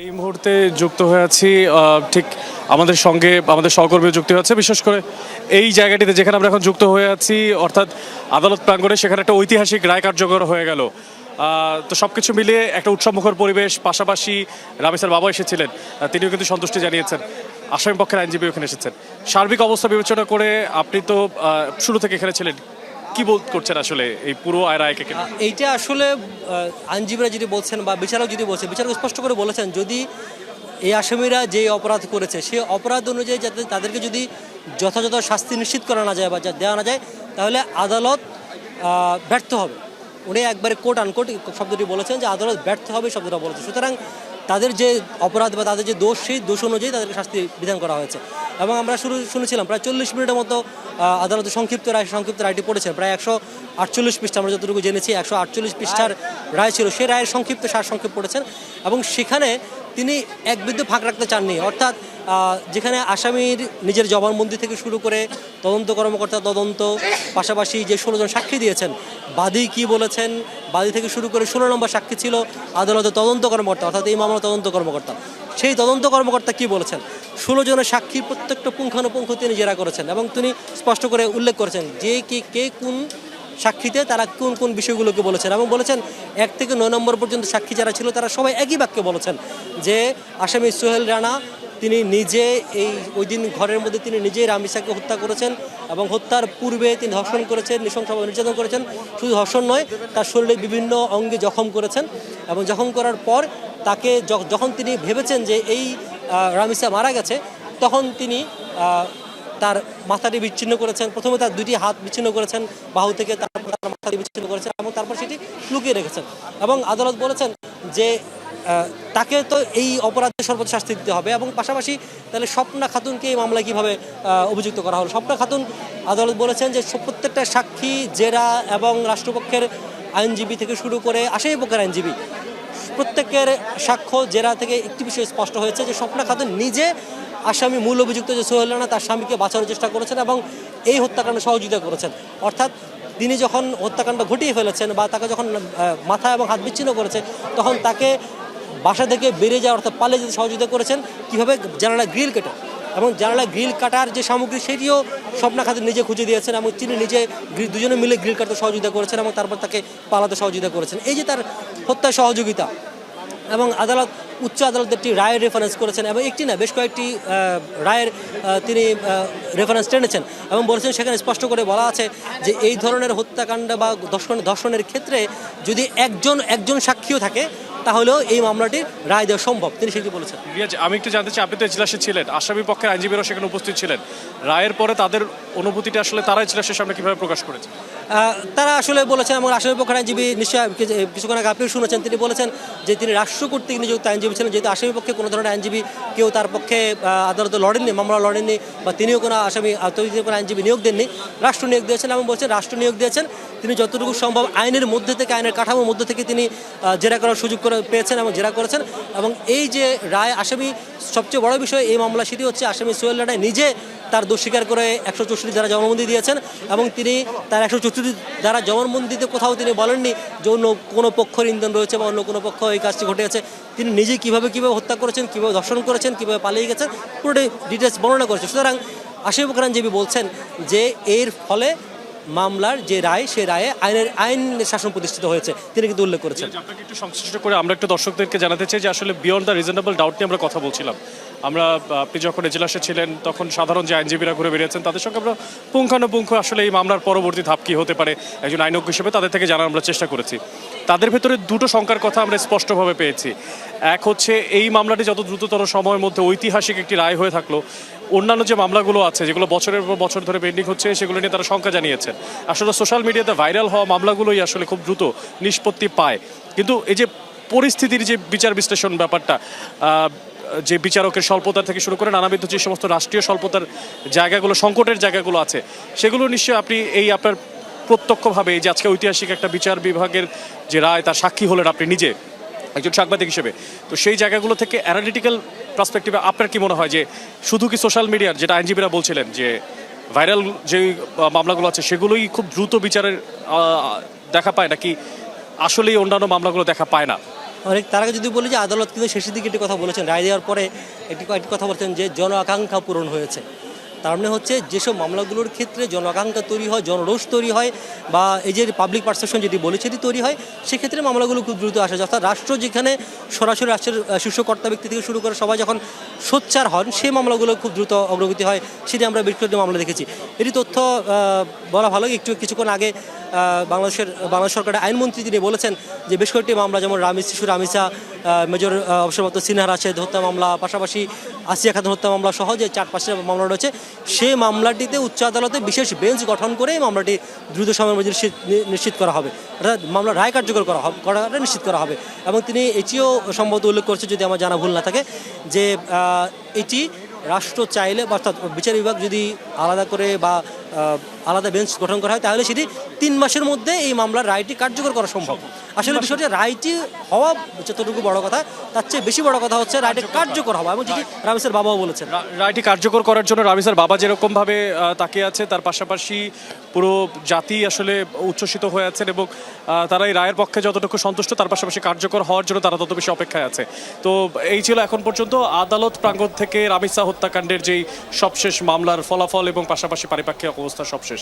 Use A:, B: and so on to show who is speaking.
A: এই মুহূর্তে যুক্ত হয়ে আছি ঠিক আমাদের সঙ্গে আমাদের সহকর্মী যুক্ত হয়ে আছে, বিশেষ করে এই জায়গাটিতে যেখানে আমরা এখন যুক্ত হয়ে আছি, অর্থাৎ আদালত প্রাঙ্গণে, সেখানে একটা ঐতিহাসিক রায় কার্যকর হয়ে গেল। তো সবকিছু মিলিয়ে একটা উৎসবমুখর পরিবেশ, পাশাপাশি রামিসার বাবা এসেছিলেন, তিনিও কিন্তু সন্তুষ্টি জানিয়েছেন। আসামি পক্ষের আইনজীবী ওখানে এসেছেন। সার্বিক অবস্থা বিবেচনা করে আপনি তো শুরু থেকে এখানে ছিলেন, কি করছেন আসলে এই পুরো রায়কে?
B: এইটা আসলে আইনজীবীরা যদি বলছেন বা বিচারক যদি বলছেন, বিচারক স্পষ্ট করে বলেছেন যদি এই আসামিরা যে অপরাধ করেছে সেই অপরাধ অনুযায়ী যাতে তাদেরকে যদি যথাযথ শাস্তি নিশ্চিত করা না যায় বা দেওয়া না যায়, তাহলে আদালত ব্যর্থ হবে। উনি একবারে কোট আনকোট শব্দটি বলেছেন যে আদালত ব্যর্থ হবে, শব্দটা বলেছে। সুতরাং তাদের যে অপরাধ বা তাদের যে দোষ, সেই দোষ অনুযায়ী তাদেরকে শাস্তি বিধান করা হয়েছে। এবং আমরা শুনেছিলাম প্রায় 40 মিনিটের মতো আদালতে সংক্ষিপ্ত রায়টি পড়েছেন। প্রায় 148 পৃষ্ঠা, আমরা যতটুকু জেনেছি 148 পৃষ্ঠার রায় ছিল। সেই রায়ের সংক্ষিপ্ত সারসংক্ষেপ পড়েছেন এবং সেখানে তিনি এক বিন্দু ফাঁক রাখতে চাননি। অর্থাৎ যেখানে আসামির নিজের জবানবন্দি থেকে শুরু করে তদন্ত কর্মকর্তা তদন্ত, পাশাপাশি যে 16 জন সাক্ষী দিয়েছেন, বাদী কি বলেছেন, বাদী থেকে শুরু করে 16 নম্বর সাক্ষী ছিল আদালতের তদন্ত কর্মকর্তা, অর্থাৎ এই মামলার তদন্ত কর্মকর্তা। সেই তদন্ত কর্মকর্তা কি বলেছেন, 16 জনের সাক্ষীর প্রত্যেকটা পুঙ্খানুপুঙ্খ তিনি জেরা করেছেন এবং তিনি স্পষ্ট করে উল্লেখ করেছেন যে কে কোন সাক্ষীতে তারা কোন কোন বিষয়গুলোকে বলেছেন এবং বলেছেন 1 থেকে 9 নম্বর পর্যন্ত সাক্ষী যারা ছিল তারা সবাই একই বাক্যে বলেছেন যে আসামি সোহেল রানা তিনি নিজে ওই দিন ঘরের মধ্যে তিনি নিজেই রামিসাকে হত্যা করেছেন এবং হত্যার পূর্বে তিনি ধর্ষণ করেছেন, নৃশংসভাবে নির্যাতন করেছেন। শুধু ধর্ষণ নয়, তার শরীরে বিভিন্ন অঙ্গে জখম করেছেন এবং জখম করার পর তাকে যখন তিনি ভেবেছেন যে এই রামিসা মারা গেছে, তখন তিনি তার মাথাটি বিচ্ছিন্ন করেছেন। প্রথমে তার 2টি হাত বিচ্ছিন্ন করেছেন বাহু থেকে, তারপর তার মাথাটি বিচ্ছিন্ন করেছেন এবং তারপর সেটি লুকিয়ে রেখেছেন। এবং আদালত বলেছেন যে তাকে তো এই অপরাধে সর্বোচ্চ শাস্তি দিতে হবে। এবং পাশাপাশি তাহলে স্বপ্না খাতুনকে এই মামলায় কীভাবে অভিযুক্ত করা হলো? স্বপ্না খাতুন, আদালত বলেছেন যে প্রত্যেকটা সাক্ষী, জেরা এবং রাষ্ট্রপক্ষের আইনজীবী থেকে শুরু করে আসামি পক্ষের আইনজীবী, প্রত্যেকের সাক্ষ্য জেরা থেকে একটি বিষয় স্পষ্ট হয়েছে যে স্বপ্না খাতুন নিজে আসামি মূল অভিযুক্ত যে সোহেল রানা তার স্বামীকে বাঁচানোর চেষ্টা করেছেন এবং এই হত্যাকাণ্ডে সহযোগিতা করেছেন। অর্থাৎ তিনি যখন হত্যাকাণ্ড ঘটিয়ে ফেলেছেন বা তাকে যখন মাথা এবং হাত বিচ্ছিন্ন করেছে, তখন তাকে বাসা থেকে বেরিয়ে যাওয়া অর্থাৎ পালিয়ে যেতে সহযোগিতা করেছেন। কীভাবে? জানালা গ্রিল কেটে। এবং জানালা গ্রিল কাটার যে সামগ্রী সেটিও স্বপ্না খাতুন নিজে খুঁজে দিয়েছেন এবং তিনি নিজে দুজনে মিলে গ্রিল কাটতে সহযোগিতা করেছেন এবং তারপর তাকে পালাতে সহযোগিতা করেছেন। এই যে তার হত্যার সহযোগিতা। এবং আদালত, উচ্চ আদালত একটি রায়ের রেফারেন্স করেছেন এবং একটি না বেশ কয়েকটি রায়ের তিনি রেফারেন্স টেনেছেন এবং বলেছেন সেখানে স্পষ্ট করে বলা আছে যে এই ধরনের হত্যাকাণ্ড বা ধর্ষণের ক্ষেত্রে যদি একজন সাক্ষীও থাকে তাহলেও এই মামলাটির রায় দেওয়া সম্ভব, তিনি সেটি বলেছেন।
A: আমি একটু জানতে চাই, আপনি তো এজলাসে ছিলেন, আসামি পক্ষের আইনজীবীরাও সেখানে উপস্থিত ছিলেন, রায়ের পরে তাদের অনুভূতিটা আসলে তারা এজলাসের সামনে কীভাবে প্রকাশ করেছে?
B: তারা আসলে বলেছেন, এবং আসামি পক্ষের আইনজীবী নিশ্চয়ই কিছুক্ষণ আগে আপনিও শুনেছেন, তিনি বলেছেন যে তিনি রাষ্ট্র কর্তৃক নিযুক্ত আইনজীবী ছিলেন, যেহেতু আসামি পক্ষে কোনো ধরনের আইনজীবী কেউ তার পক্ষে আদালতে লড়েননি, মামলা লড়েননি বা তিনিও কোনো আসামি কোনো আইনজীবী নিয়োগ দেননি, রাষ্ট্র নিয়োগ দিয়েছেন এবং বলছেন রাষ্ট্র নিয়োগ দিয়েছেন, তিনি যতটুকু সম্ভব আইনের মধ্যে থেকে, আইনের কাঠামোর মধ্যে থেকে তিনি জেরা করার সুযোগ পেয়েছেন এবং জেরা করেছেন। এবং এই যে রায়, আসামি সবচেয়ে বড় বিষয় এই মামলা সেটি হচ্ছে আসামি সোহেল রানা নিজে তার দোষ স্বীকার করে 164 দ্বারা জবানবন্দি দিয়েছেন এবং তিনি তার 164 দ্বারা জবানবন্দিতে কোথাও তিনি বলেননি যে অন্য কোনো পক্ষের ইন্ধন রয়েছে বা অন্য কোনো পক্ষ এই কাজটি ঘটেছে। তিনি নিজে কীভাবে হত্যা করেছেন, কীভাবে ধর্ষণ করেছেন, কীভাবে পালিয়ে গেছেন, পুরোটাই ডিটেলস বর্ণনা করেছে। সুতরাং আসামি পক্ষের আইনজীবী বলছেন যে এর ফলে মামলার যে রায়, সে রায়ে আইন শাসন প্রতিষ্ঠিত হয়েছে, তিনি কিন্তু উল্লেখ করেছেন।
A: আপনাকে একটু সংশ্লিষ্ট করে আমরা একটু দর্শকদেরকে জানাতে চাই যে আসলে বিয়ন্ড দ্য রিজনেবল ডাউট নিয়ে আমরা কথা বলছিলাম। আপনি যখন এজলাসে ছিলেন তখন সাধারণ যে আইনজীবীরা ঘুরে বেরিয়েছেন তাদের সঙ্গে আমরা পুঙ্খানুপুঙ্খ আসলে এই মামলার পরবর্তী ধাপ কী হতে পারে একজন আইনজ্ঞ হিসেবে তাদের থেকে জানার আমরা চেষ্টা করেছি। তাদের ভেতরে দুটো শঙ্কার কথা আমরা স্পষ্টভাবে পেয়েছি। এক হচ্ছে এই মামলাটি যত দ্রুততর সময়ের মধ্যে ঐতিহাসিক একটি রায় হয়ে থাকলো, অন্যান্য যে মামলাগুলো আছে যেগুলো বছরের পর বছর ধরে পেন্ডিং হচ্ছে সেগুলো নিয়ে তারা শঙ্কা জানিয়েছেন। আসলে সোশ্যাল মিডিয়াতে ভাইরাল হওয়া মামলাগুলোই আসলে খুব দ্রুত নিষ্পত্তি পায়। কিন্তু এই যে পরিস্থিতির যে বিচার বিশ্লেষণ ব্যাপারটা, যে বিচারকের স্বল্পতা থেকে শুরু করে নানাবিধ যে সমস্ত রাষ্ট্রীয় স্বল্পতার জায়গাগুলো, সংকটের জায়গাগুলো আছে, সেগুলো নিশ্চয়ই আপনি আপনার প্রত্যক্ষভাবে এই যে আজকে ঐতিহাসিক একটা বিচার বিভাগের যে রায় তার সাক্ষী হলেন আপনি নিজে একজন সাংবাদিক হিসেবে, তো সেই জায়গাগুলো থেকে অ্যানালিটিক্যাল পার্সপেক্টিভে আপনার কি মনে হয় যে শুধু কি সোশ্যাল মিডিয়ার, যেটা আইনজীবীরা বলছিলেন যে ভাইরাল যে মামলাগুলো আছে সেগুলোই খুব দ্রুত বিচারের দেখা পায়, নাকি আসলেই অন্যান্য মামলাগুলো দেখা পায় না?
B: অনেক তার আগে যদি বলি যে আদালত কিন্তু শেষের দিকে একটি কথা বলেছেন, রায় দেওয়ার পরে একটি কথা বলেছেন যে জন আকাঙ্ক্ষা পূরণ হয়েছে। তার মানে হচ্ছে যেসব মামলাগুলোর ক্ষেত্রে জন আকাঙ্ক্ষা তৈরি হয়, জনরোষ তৈরি হয়, বা এই যে পাবলিক পারসেপশন যেটি বলেছে এটি তৈরি হয়, সেক্ষেত্রে মামলাগুলো খুব দ্রুত আসে। অর্থাৎ রাষ্ট্র যেখানে সরাসরি রাষ্ট্রের শীর্ষ কর্তা ব্যক্তি থেকে শুরু করে সবাই যখন সোচ্চার হন, সেই মামলাগুলো খুব দ্রুত অগ্রগতি হয়, সেটি আমরা বেশ কয়েকটি মামলা দেখেছি। এটি তথ্য বলা ভালো। কিছুক্ষণ আগে বাংলাদেশ সরকারের আইনমন্ত্রী তিনি বলেছেন যে বেশ কয়েকটি মামলা, যেমন শিশু রামিসা, মেজর অবসরপ্রাপ্ত সিনহা রাশেদ হত্যা মামলা, পাশাপাশি আসিয়া খাতুন হত্যা মামলা সহ যে 4-5টা মামলা রয়েছে, সেই মামলাটিতে উচ্চ আদালতে বিশেষ বেঞ্চ গঠন করে মামলাটি দ্রুত সময়ের মধ্যে নিশ্চিত করা হবে, অর্থাৎ মামলার রায় কার্যকর করাটা নিশ্চিত করা হবে। এবং তিনি এটিও সম্ভবত উল্লেখ করেছে, যদি আমার জানা ভুল না থাকে, যে এটি রাষ্ট্র চাইলে, অর্থাৎ বিচার বিভাগ যদি আলাদা করে বা আলাদা বেঞ্চ গঠন করা হয়, তাহলে সেটি 3 মাসের মধ্যে এই মামলার রায়টি কার্যকর করা সম্ভব। আসলে বিষয়টি রায়টি হওয়া যতটুকু বড় কথা, তার চেয়ে বেশি বড় কথা হচ্ছে রায়টি কার্যকর হওয়া, এবং যেটি রামিসের বাবাও বলেছেন।
A: রায়টি কার্যকর করার জন্য রামিসের বাবা যেরকমভাবে তাকিয়ে আছে, তার পাশাপাশি পুরো জাতি আসলে উচ্ছ্বসিত হয়ে আছেন, এবং তারা এই রায়ের পক্ষে যতটুকু সন্তুষ্ট, তার পাশাপাশি কার্যকর হওয়ার জন্য তারা তত বেশি অপেক্ষায় আছে। তো এই ছিল এখন পর্যন্ত আদালত প্রাঙ্গণ থেকে রামিসা হত্যাকাণ্ডের যেই সবশেষ মামলার ফলাফল এবং পাশাপাশি পারিপাক্ষিক অবস্থা সবশেষ।